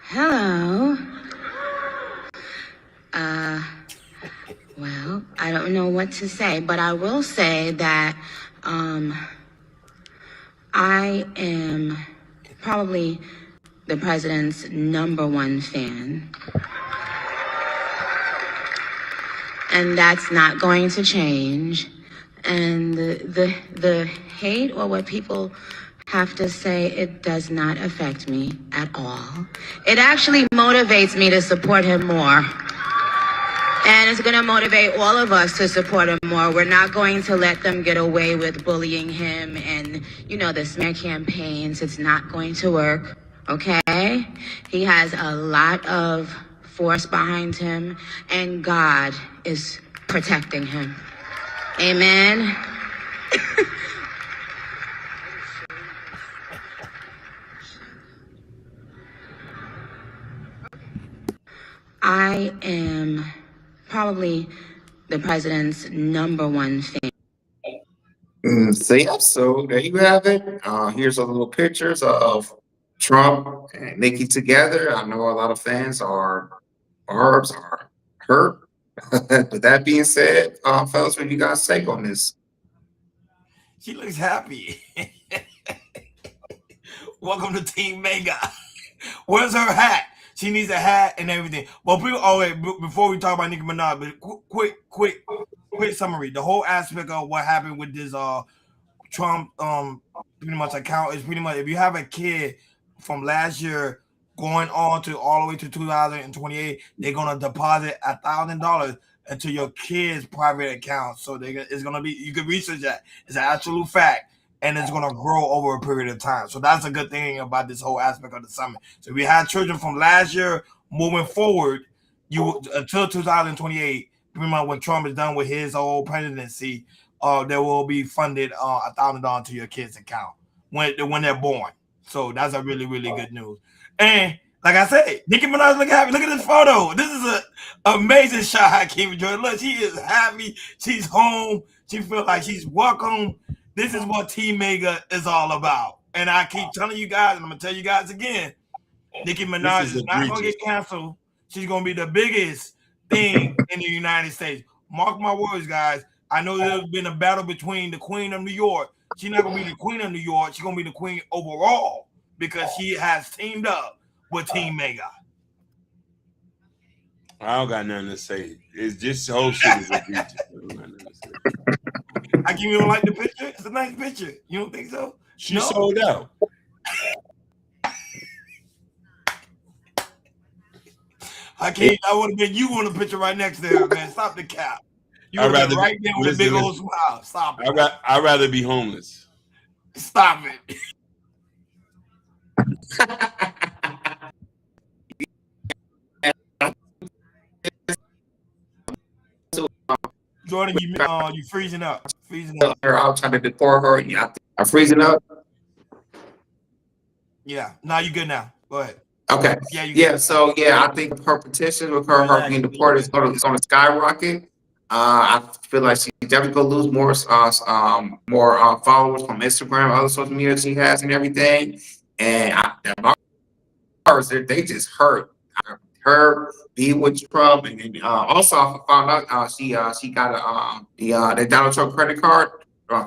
Hello. Well, I don't know what to say, but I will say that I am probably the president's #1 fan. And that's not going to change. And the hate or what people have to say, it does not affect me at all. It actually motivates me to support him more. And it's going to motivate all of us to support him more. We're not going to let them get away with bullying him and, you know, the smear campaigns. It's not going to work, okay? He has a lot of force behind him, and God is protecting him. Amen. I am probably the president's #1 fan. So there you have it. Here's a little pictures of Trump and Nicki together. I know a lot of fans are hurt. With that being said, fellas, what do you guys take on this? She looks happy. Welcome to Team Mega. Where's her hat? She needs a hat and everything. Well, before we talk about Nicki Minaj, but quick summary. The whole aspect of what happened with this Trump pretty much account is pretty much, if you have a kid from last year going on to all the way to 2028, they're gonna deposit $1,000 into your kid's private account. So it's gonna be, you can research that. It's an absolute fact. And it's going to grow over a period of time. So that's a good thing about this whole aspect of the summit. So we had children from last year moving forward, until 2028, pretty much when Trump is done with his whole presidency, there will be funded $1,000 to your kid's account when they're born. So that's a really, really good news. And like I said, Nicki Minaj looking happy. Look at this photo. This is an amazing shot. I keep enjoying. Look, she is happy. She's home. She feels like she's welcome. This is what Team Mega is all about. And I keep telling you guys, and I'm going to tell you guys again, Nicki Minaj is not going to get canceled. She's going to be the biggest thing in the United States. Mark my words, guys. I know there's been a battle between the Queen of New York. She's not going to be the Queen of New York. She's going to be the Queen overall because she has teamed up with Team Mega. I don't got nothing to say. It's just whole shit is egregious. I give you don't like the picture. It's a nice picture. You don't think so? She sold out. I would have been you on the picture right next to her, man. Stop the cap. You would have been right there with a big old smile. Stop it. I'd rather be homeless. Stop it. Jordan, you freezing up. I'll try to deport her. Yeah, I'm freezing up. Yeah. Now you good now. Go ahead. Okay. Yeah. So I think her petition with her being deported is going to skyrocket. I feel like she's definitely going to lose more followers from Instagram, other social media she has, and everything. And they just hurt her be with Trump, and then, also I found out she got the Donald Trump credit card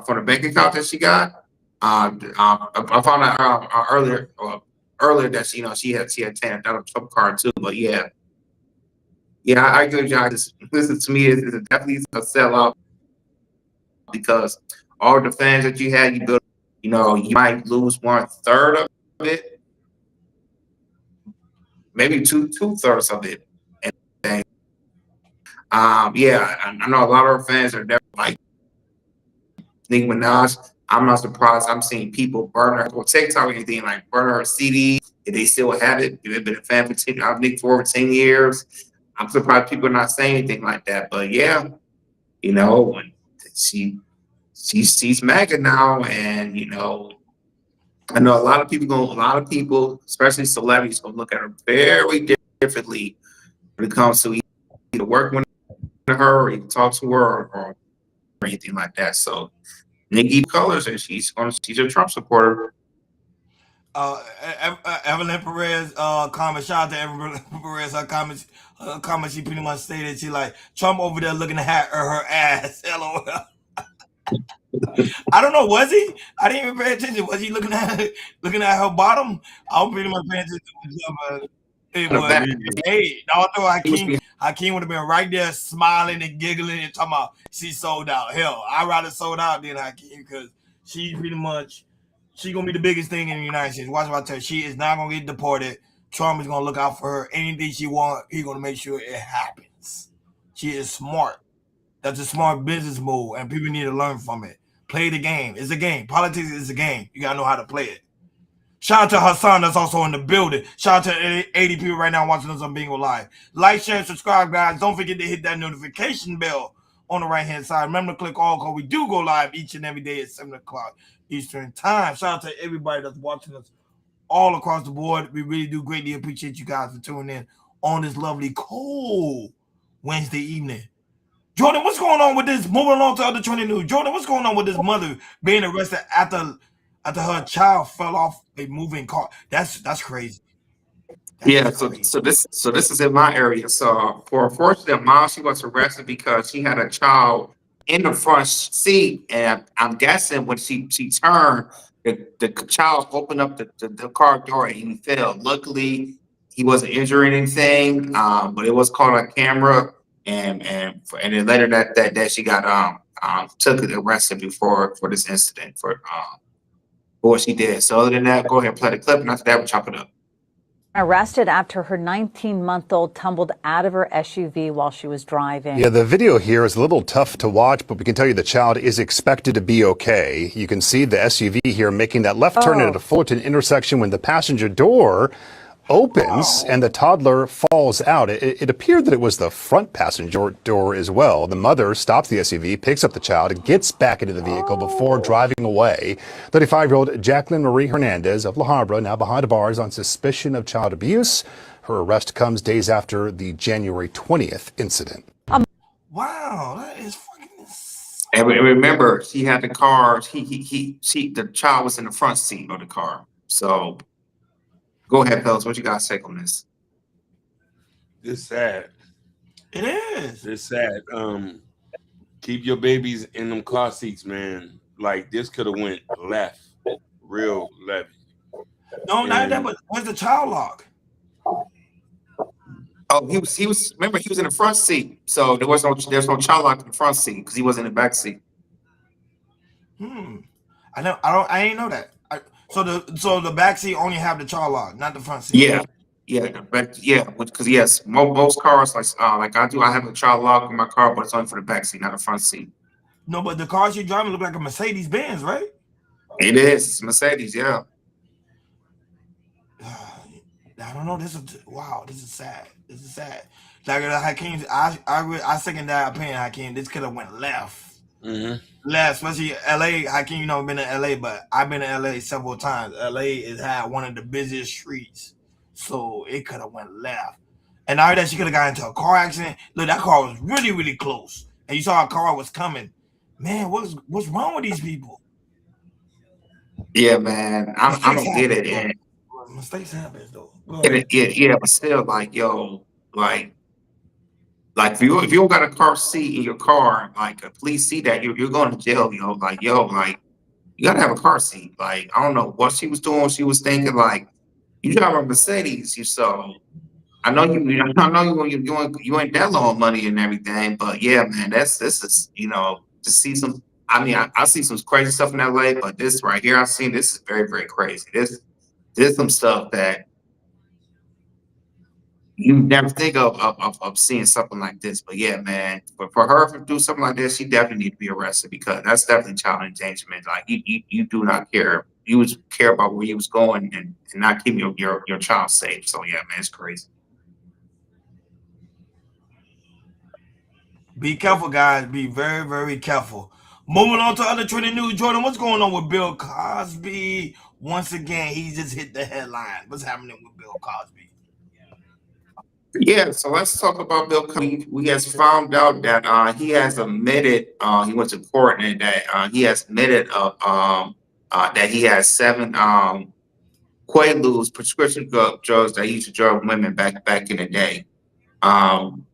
for the bank account that she got. I found out earlier that she had taken a Donald Trump card too. But yeah, I agree with you. This is to me is definitely a sellout because all the fans that you had, you built, you might lose 1/3 of it, maybe two-thirds of it. And I know a lot of our fans are never like Nicki Minaj. I'm not surprised. I'm seeing people burn her on TikTok or anything, like burn her CD. If they still have it, if they've been a fan I've Nick for over 10 years. I'm surprised people are not saying anything like that. But yeah, when she's MAGA now, and I know a lot of people, especially celebrities, gonna look at her very differently when it comes to either working with her or even talk to her or anything like that. So Nicki colors, and she's a Trump supporter. Evelyn Perez comment. Shout out to Evelyn Perez. Her comment. She pretty much stated she like Trump over there looking at her ass. LOL. I don't know. Was he? I didn't even pay attention. Was he looking at her bottom? I'm pretty much paying attention. Hey, although Hakeem would have been right there smiling and giggling and talking about she sold out. Hell, I'd rather sold out than Hakeem because she gonna be the biggest thing in the United States. Watch what I tell you. She is not gonna get deported. Trump is gonna look out for her. Anything she wants, he's gonna make sure it happens. She is smart. That's a smart business move, and people need to learn from it. Play the game. It's a game. Politics is a game. You gotta know how to play it. Shout out to Hassan that's also in the building. Shout out to 80 people right now watching us on Bingo Live. Like, share, subscribe, guys. Don't forget to hit that notification bell on the right-hand side. Remember to click all because we do go live each and every day at 7 o'clock Eastern Time. Shout out to everybody that's watching us all across the board. We really do greatly appreciate you guys for tuning in on this lovely, cold Wednesday evening. Jordan, what's going on with this? Moving along to other trending news. Jordan, what's going on with this mother being arrested after her child fell off a moving car? That's crazy. So this is in my area. So for unfortunately, mom, she was arrested because she had a child in the front seat, and I'm guessing when she turned, the child opened up the car door and he fell. Luckily, he wasn't injuring anything, but it was caught on camera, and then later that she got arrested for this incident for what she did. So other than that, go ahead and play the clip, and after that, we'll chop it up. Arrested after her 19-month-old tumbled out of her SUV while she was driving. Yeah, the video here is a little tough to watch, but we can tell you the child is expected to be okay. You can see the SUV here making that left turn into the Fullerton intersection when the passenger door opens and the toddler falls out. It appeared that it was the front passenger door as well. The mother stops the SUV, picks up the child, and gets back into the vehicle before driving away. 35-year-old Jacqueline Marie Hernandez of La Habra now behind bars on suspicion of child abuse. Her arrest comes days after the January 20th incident. Wow, that is fucking. And remember, she had the car. The child was in the front seat of the car. So. Go ahead, fellas. What you guys take on this? It's sad. It is. It's sad. Keep your babies in them car seats, man. Like this could have went left, real left. No, not that. But where's the child lock? Oh, he was. Remember, he was in the front seat, so there's no child lock in the front seat because he was in the back seat. I know. I ain't know that. So the back seat only have the child lock, not the front seat. Yeah. Yeah, but yeah, because yes, most cars like I do, I have a child lock in my car, but it's only for the back seat, not the front seat. No, but the car she driving look like a Mercedes Benz, right? It is it's Mercedes, yeah. I don't know. This is wow. This is sad. This is sad. Like Hakeem, I second that opinion. Hakeem, this could have went left. Mm-hmm. Left, especially LA. Hakeem, you know, been in LA, but I've been in LA several times. LA has had one of the busiest streets, so it could have went left. And I heard that she could have got into a car accident. Look, that car was really, really close, and you saw a car was coming. Man, what's wrong with these people? Yeah, man, I Mistakes don't get happen. it, and Mistakes happen, though. Go yeah, ahead. yeah, but still, like, yo, like if you don't got a car seat in your car, like please see that you're going to jail, like you gotta have a car seat. Like I don't know what she was doing. She was thinking like you drive a Mercedes, I know I know you ain't that low on money and everything, but yeah, man, this is to see some. I mean, I see some crazy stuff in LA, but this right here, I've seen this is very very crazy. There's some stuff that you never think of seeing something like this. But yeah, man, but for her to do something like this, she definitely need to be arrested because that's definitely child endangerment. Like you do not care. You was care about where you was going and not keeping your child safe. So yeah, man, it's crazy. Be careful, guys. Be very, very careful. Moving on to other trending news, Jordan. What's going on with Bill Cosby? Once again, he just hit the headline. What's happening with Bill Cosby? Yeah, so let's talk about Bill Cosby. We has found out that he has admitted he went to court and that he has admitted that he has seven Quaaludes prescription drugs that he used to drug women back in the day. Um,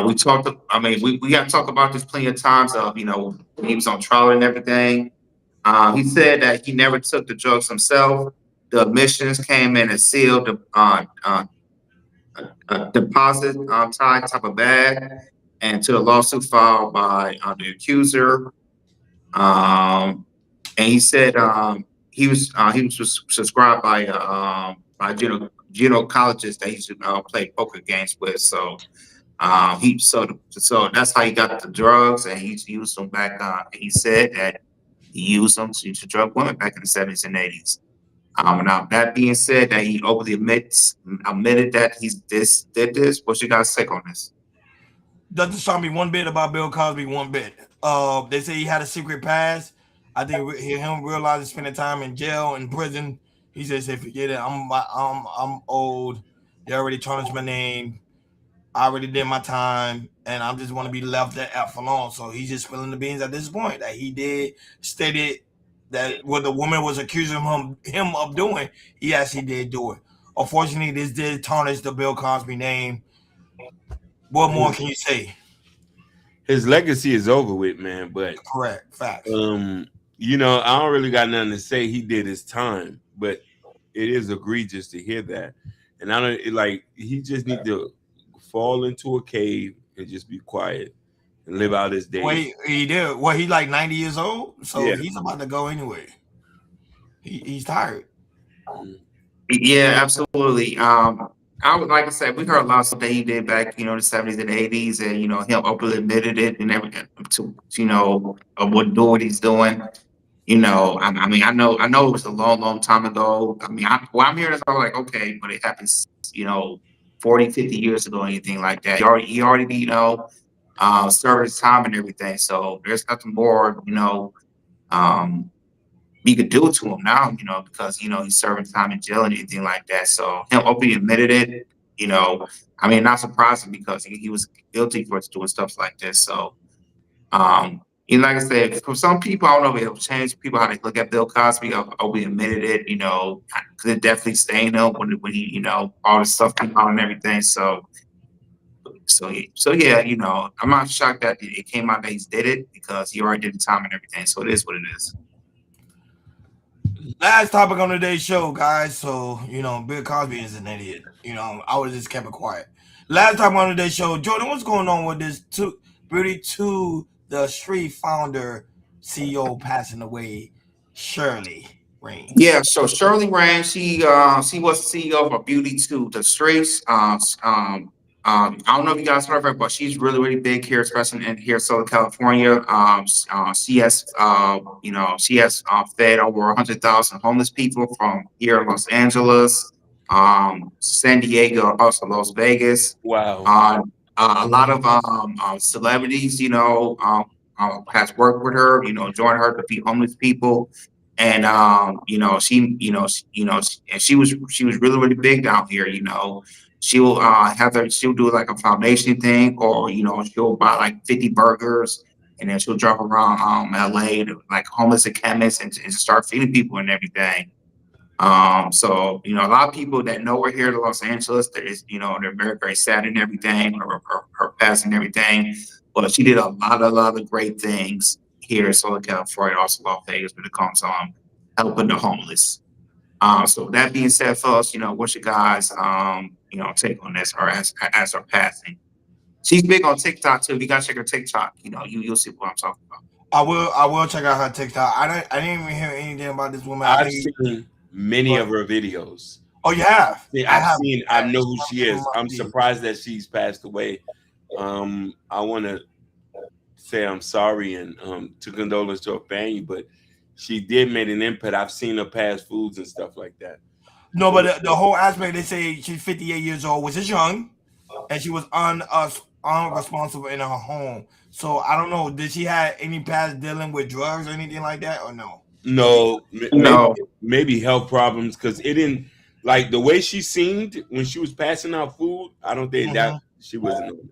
we talked. I mean, we got to talk about this plenty of times. Of when he was on trial and everything. He said that he never took the drugs himself. The admissions came in a sealed deposit tied type of bag, and to the lawsuit filed by the accuser. And he said he was subscribed by gynecologist that he used to play poker games with. So so that's how he got the drugs, and he used them back. He said that he used them to drug women back in the 70s and 80s. Now that being said, that he openly admitted that did this. What you guys take on this? Doesn't shock me one bit about Bill Cosby, one bit. They say he had a secret past. I think him realizing spending time in jail and prison, he just said, "Forget it. I'm old. They already tarnished my name. I already did my time, and I just want to be left the F alone." So he's just spilling the beans at this point that he did stated that what the woman was accusing him of doing, he actually did do it. Unfortunately, this did tarnish the Bill Cosby name. What more can you say? His legacy is over with, man. But Correct. Facts. I don't really got nothing to say. He did his time, but it is egregious to hear that. And I don't he just need to fall into a cave and just be quiet and live out his days. Wait, he did. Well, he's like 90 years old, so Yeah. he's about to go anyway. He's tired. Yeah, absolutely. Like I said, we heard a lot of stuff that he did back, the 70s and 80s, and him openly admitted it and everything of what he's doing. I mean, I know it was a long, long time ago. I mean, I'm hearing this, I'm like, okay, but it happens, 40, 50 years ago, anything like that. He already, served his time and everything. So there's nothing more, we could do to him now, because he's serving time in jail and anything like that. So him openly admitted it, I mean, not surprising because he was guilty for doing stuff like this. So, like I said, for some people, I don't know if it'll change people how they look at Bill Cosby. Openly admitted it, because it definitely stained him when he, all the stuff came out and everything. So yeah, I'm not shocked that it came out that he did it because he already did the time and everything. So it is what it is. Last topic on today's show, guys. So, Bill Cosby is an idiot. I would have just kept it quiet. Last topic on today's show, Jordan, what's going on with this Beauty to the Street founder, CEO passing away, Shirley, Yeah, so Shirley Rand, she was the CEO of a beauty to the streets. I don't know if you guys heard of her, but she's really, really big here, especially in here, Southern California. She has, she has fed over 100,000 homeless people from here in Los Angeles, San Diego, also Las Vegas. Wow. A lot of celebrities, has worked with her, joined her to feed homeless people. And and she was really, really big down here. She'll do like a foundation thing, or she'll buy like 50 burgers, and then she'll drive around LA to like homeless encampments and start feeding people and everything. So a lot of people that know her here to Los Angeles, that is, they're very, very sad and everything, her passing and everything. But she did a lot of great things here in Southern California, also Las Vegas, when it comes to helping the homeless. So with that being said, fellas, what's your guys take on this, or as her passing? She's big on TikTok too. You gotta check her TikTok. You'll see what I'm talking about. I will check out her TikTok. I didn't even hear anything about this woman. I've seen many of her videos. Oh, you have? I know who she is. I'm surprised that she's passed away. I want to say I'm sorry and to condolence to her family, but she did make an impact. I've seen her pass foods and stuff like that. No, but the whole aspect, they say she's 58 years old, which is young, and she was unresponsible in her home. So I don't know. Did she have any past dealing with drugs or anything like that, or no? No, maybe health problems, because it didn't, like the way she seemed when she was passing out food. I don't think that she wasn't on that.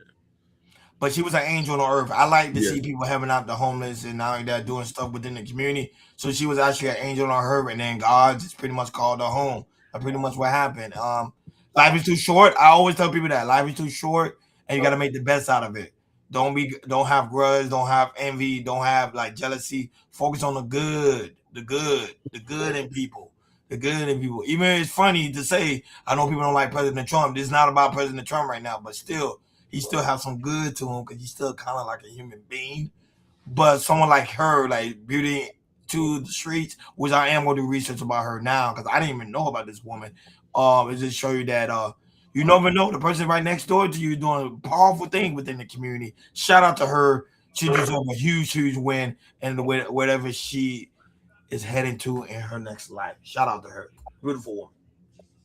But she was an angel on earth. I like to see people helping out the homeless and now they're doing stuff within the community. So she was actually an angel on earth, and then God just pretty much called her home. That's pretty much what happened. Life is too short. I always tell people that life is too short, and you got to make the best out of it. Don't have grudge, don't have envy, don't have like jealousy. Focus on the good in people. The good in people. Even it's funny to say, I know people don't like President Trump. This is not about President Trump right now, but still, he still has some good to him because he's still kind of like a human being. But someone like her, like Beauty to the Streets, which I am going to do research about her now because I didn't even know about this woman. It just show you that you never know, the person right next door to you is doing a powerful thing within the community. Shout out to her. She deserves a huge win, and whatever she is heading to in her next life. Shout out to her. Beautiful woman.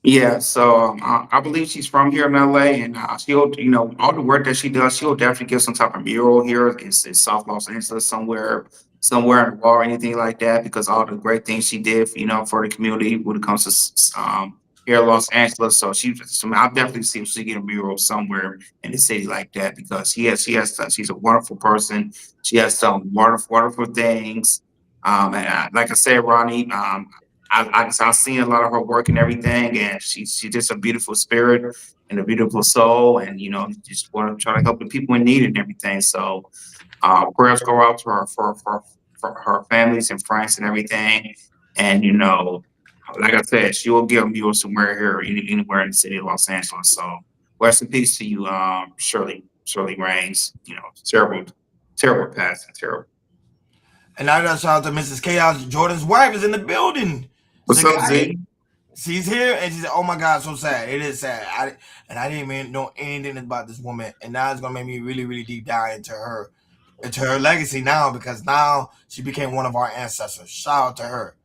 Yeah, so I believe she's from here in LA, and she'll, all the work that she does, she'll definitely give some type of mural here in South Los Angeles, somewhere in the wall or anything like that, because all the great things she did, for the community when it comes to here in Los Angeles. So I'll definitely see if she get a mural somewhere in the city like that, because she's a wonderful person. She has some wonderful things. And like I said, Ronnie, I've seen a lot of her work and everything, and she's just a beautiful spirit and a beautiful soul, and just want to try to help the people in need and everything. So prayers go out to her for her families and friends and everything. And like I said, she will give you somewhere here, anywhere in the city of Los Angeles. So rest in peace to you, Shirley Raines. Terrible passing, terrible. And now shout out to Mrs. Chaos. Jordan's wife is in the building. What's up, Z? She's here, and she said, "Oh my God, so sad. It is sad." I didn't even know anything about this woman, and now it's gonna make me really, really deep dive into her legacy now, because now she became one of our ancestors. Shout out to her.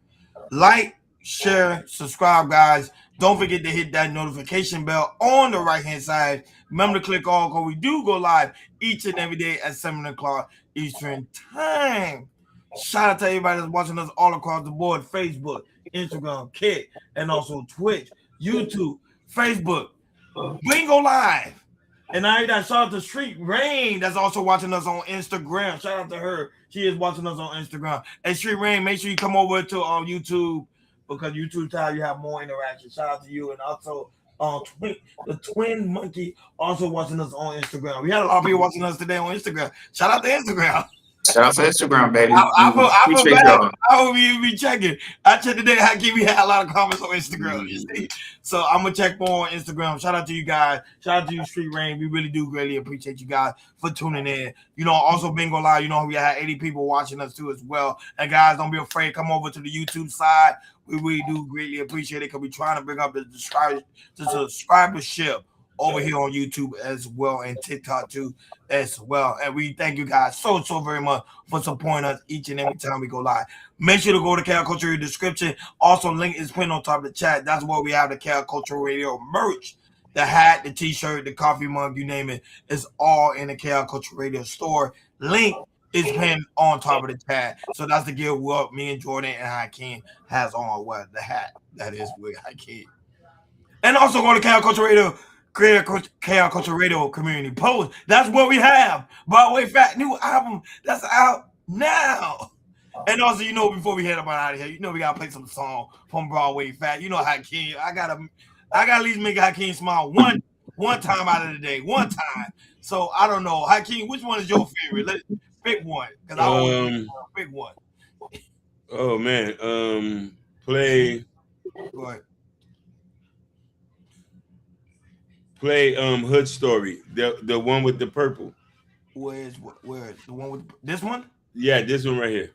Like, share, subscribe, guys. Don't forget to hit that notification bell on the right-hand side. Remember to click all, because we do go live each and every day at 7 o'clock Eastern Time. Shout out to everybody that's watching us all across the board: Facebook, Instagram, Kick, and also Twitch, YouTube, Facebook, Bingo Live. And I shout out to Street Rain that's also watching us on Instagram. Shout out to her. She is watching us on Instagram. And Street Rain, make sure you come over to YouTube, because YouTube time you have more interaction. Shout out to you. And also the Twin Monkey also watching us on Instagram. We had a lot of people watching us today on Instagram. Shout out to Instagram. Shout out to Instagram, baby. I feel Appreciate bad. y'all. I hope you be checking. I checked today. We had a lot of comments on Instagram. You see? So I'm gonna check more on Instagram. Shout out to you guys. Shout out to you, Street Rain. We really do greatly appreciate you guys for tuning in. You know, also Bingo Live. You know, we had 80 people watching us too as well. And guys, don't be afraid. Come over to the YouTube side. We really do greatly appreciate it because we're trying to bring up the subscribership over here on YouTube as well and TikTok too as well. And we thank you guys so very much for supporting us each and every time we go live. Make sure to go to Chaos Culture Radio description. Also, link is pinned on top of the chat. That's where we have the Chaos Culture Radio merch, the hat, the t-shirt, the coffee mug, you name it. It's all in the Chaos Culture Radio store. Link is pinned on top of the chat. So that's the gear what me and Jordan and Hakeem has on. What the hat that is with Hakeem. And also go to Chaos Culture Radio. Chaos Culture Radio community post. That's what we have. Broadway Fat new album that's out now. And also, you know, before we head up out of here, you know we gotta play some song from Broadway Fat. You know Hakeem. I gotta at least make Hakeem smile one time out of the day. One time. So I don't know. Hakeem, which one is your favorite? Let's pick one. Because I always pick one. Oh man. Play. Go ahead. Play Hood Story, the one with the purple. Where the one with this one? Yeah, this one right here.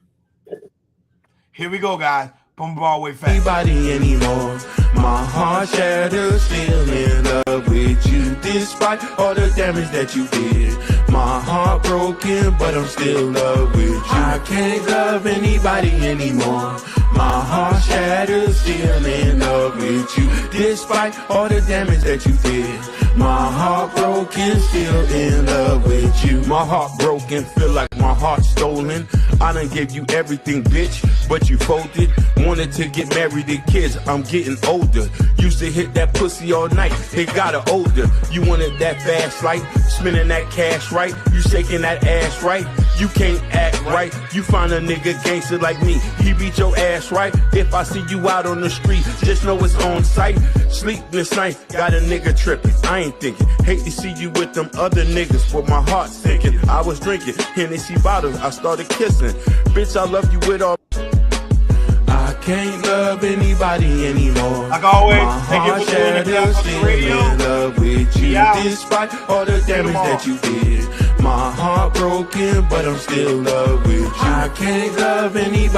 Here we go, guys. From Broadway Fat. Anybody anymore? My heart shattered, still in love with you, despite all the damage that you did. My heart broken, but I'm still in love with you. I can't love anybody anymore. My heart shattered, still in love with you, despite all the damage that you did. My heart broken, still in love with you. My heart broken, feel like my heart stolen. I done gave you everything, bitch, but you folded. Wanted to get married to kids, I'm getting older. Used to hit that pussy all night, it got her older. You wanted that fast life, spending that cash right. You shaking that ass right, you can't act right. You find a nigga gangster like me, he beat your ass right. If I see you out on the street, just know it's on sight. Sleepless night, got a nigga tripping, I ain't thinking. Hate to see you with them other niggas, but my heart's thinking. I was drinking Hennessy bottles, I started kissing. Bitch, I love you with all. I can't love anybody anymore. Like always, my heart shattered, still in love with you, despite all the damage that you did. My heart broken, but I'm still in love with you. I can't love anybody.